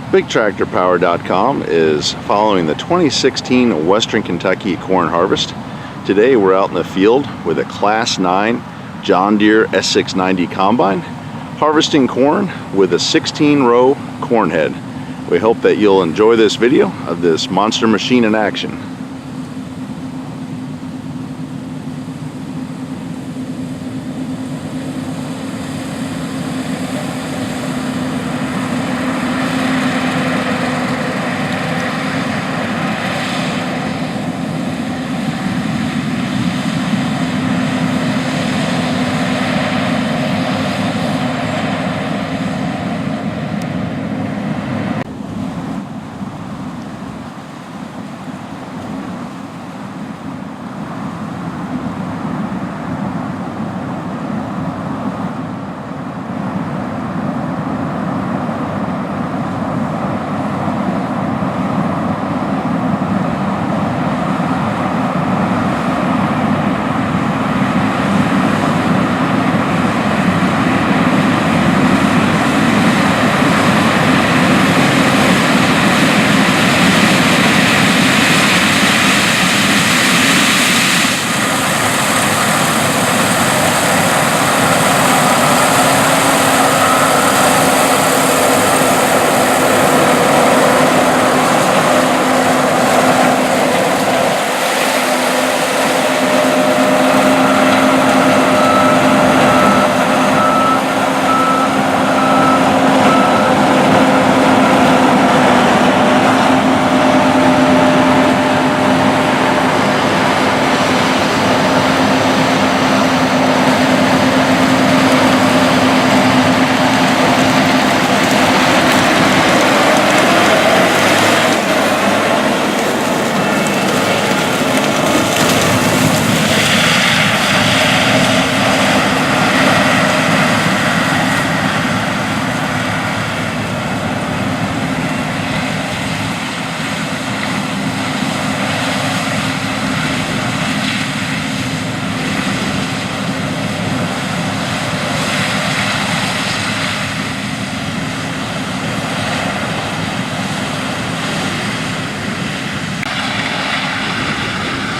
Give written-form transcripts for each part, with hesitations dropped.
BigTractorPower.com is following the 2016 Western Kentucky corn harvest. Today we're out in the field with a Class 9 John Deere S690 combine, harvesting corn with a 16-row corn head. We hope that you'll enjoy this video of this monster machine in action.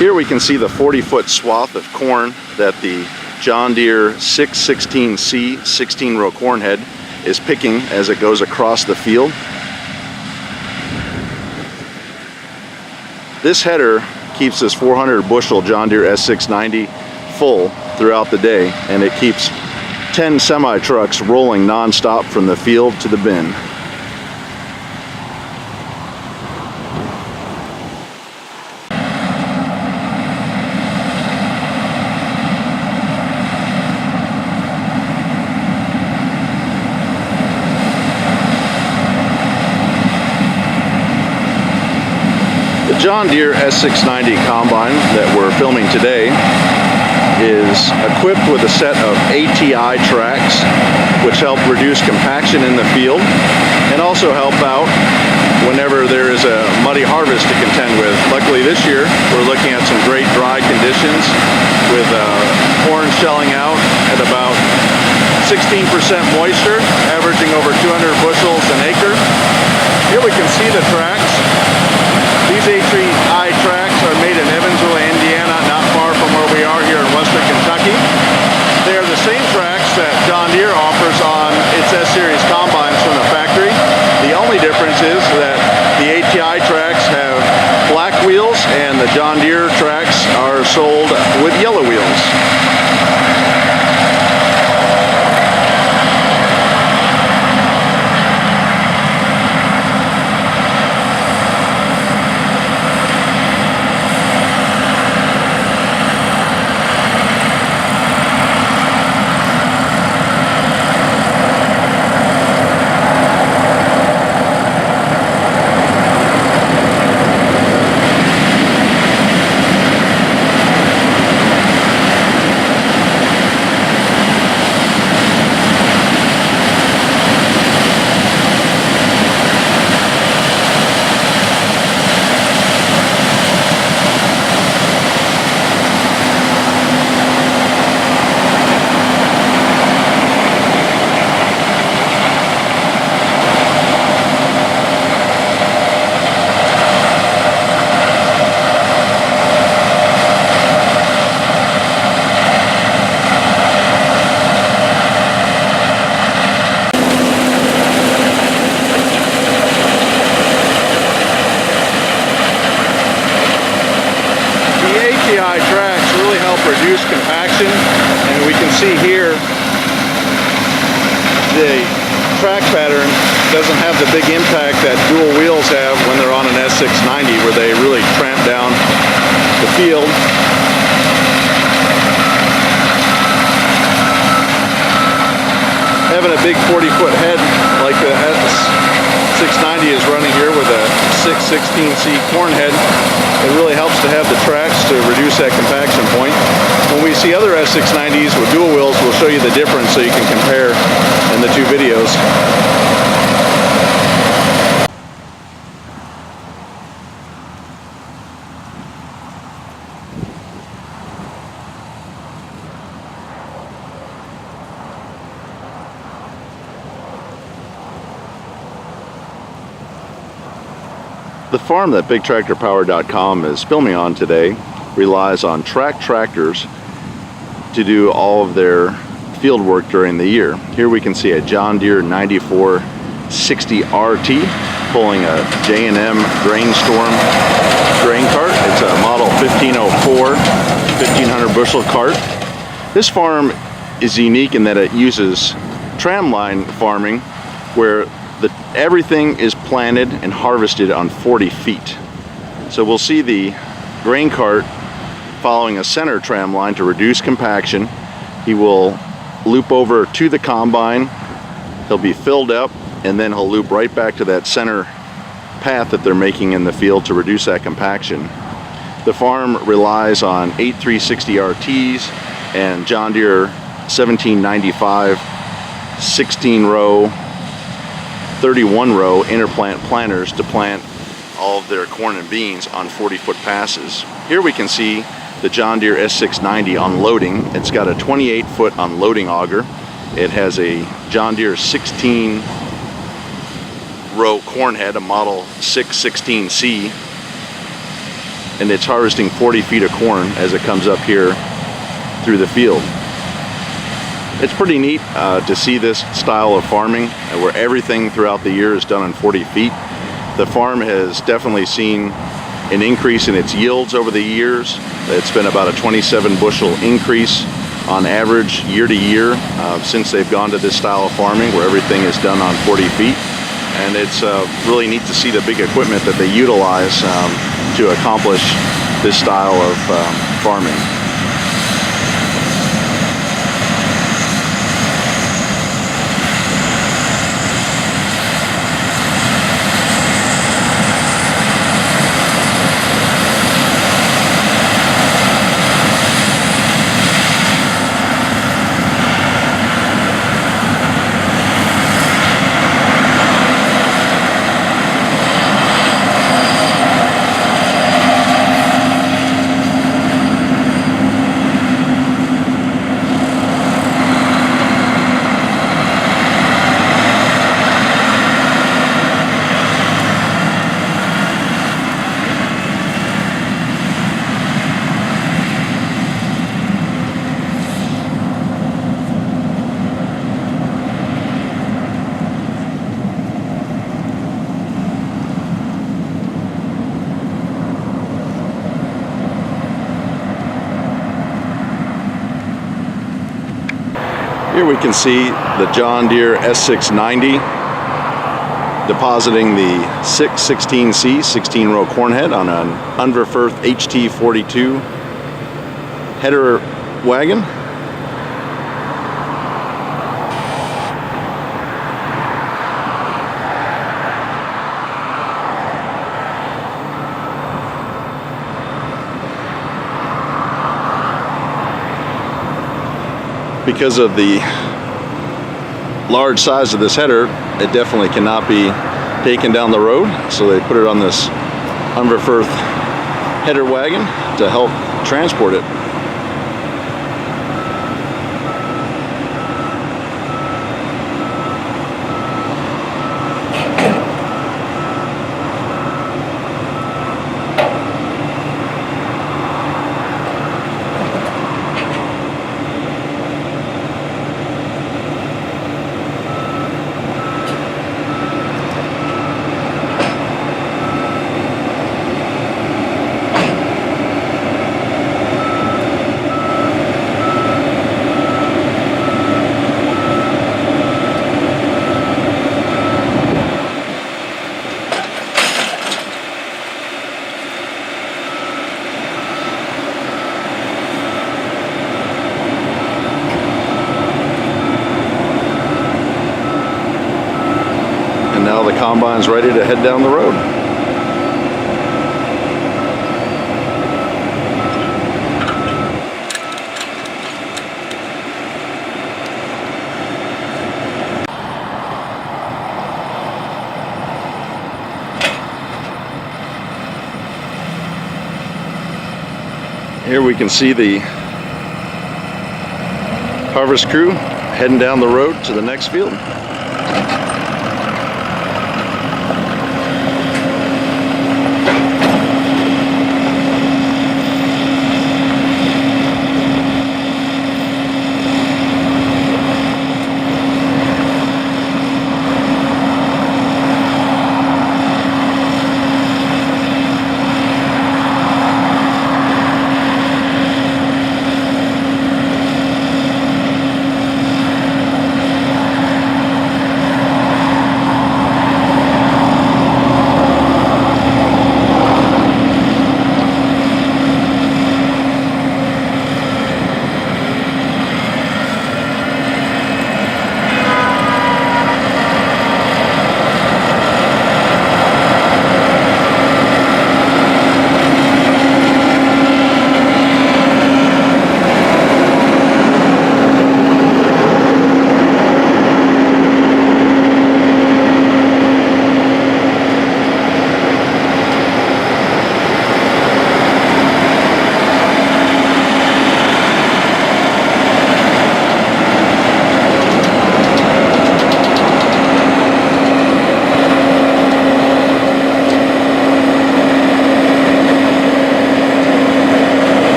Here we can see the 40-foot swath of corn that the John Deere 616C 16-row corn head is picking as it goes across the field. This header keeps this 400 bushel John Deere S690 full throughout the day, and it keeps 10 semi-trucks rolling non-stop from the field to the bin. The John Deere S690 combine that we're filming today is equipped with a set of ATI tracks, which help reduce compaction in the field and also help out whenever there is a muddy harvest to contend with. Luckily this year we're looking at some great dry conditions with corn shelling out at about 16% moisture, averaging over 200 bushels an acre. Here we can see the tracks. These ATI tracks are made in Evansville, Indiana, not far from where we are here in Western Kentucky. They are the same tracks that John Deere offers on its S-Series combines from the factory. The only difference is that the ATI tracks have black wheels and the John Deere tracks are sold with yellow wheels. help reduce compaction. And we can see here the track pattern doesn't have the big impact that dual wheels have when they're on an S690, where they really tramp down the field. Having a big 40-foot head like the S690 is running here with a 616C corn head, it really helps to have the tracks to reduce that compaction point. When we see other S690s with dual wheels, we'll show you the difference so you can compare in the two videos. The farm that BigTractorPower.com is filming on today relies on track tractors to do all of their field work during the year. Here we can see a John Deere 9460 RT pulling a J&M Grainstorm grain cart. It's a model 1504, 1500 bushel cart. This farm is unique in that it uses tramline farming, where everything is planted and harvested on 40 feet. So we'll see the grain cart following a center tram line to reduce compaction. He will loop over to the combine, he'll be filled up, and then he'll loop right back to that center path that they're making in the field to reduce that compaction. The farm relies on 8360 RTs and John Deere 1795 16-row 31-row interplant planters to plant all of their corn and beans on 40-foot passes. Here we can see the John Deere S690 unloading. It's got a 28-foot unloading auger. It has a John Deere 16-row corn head, a model 616C, and it's harvesting 40 feet of corn as it comes up here through the field. It's pretty neat to see this style of farming where everything throughout the year is done on 40 feet. The farm has definitely seen an increase in its yields over the years. It's been about a 27 bushel increase on average year to year since they've gone to this style of farming where everything is done on 40 feet. And it's really neat to see the big equipment that they utilize to accomplish this style of farming. Here we can see the John Deere S690 depositing the 616C 16-row corn head on an Unverferth HT42 header wagon. Because of the large size of this header, it definitely cannot be taken down the road, so they put it on this Unverferth header wagon to help transport it. the combine's ready to head down the road. Here we can see the harvest crew heading down the road to the next field.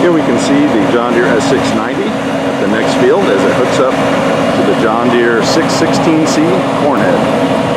Here we can see the John Deere S690 at the next field as it hooks up to the John Deere 616C corn head.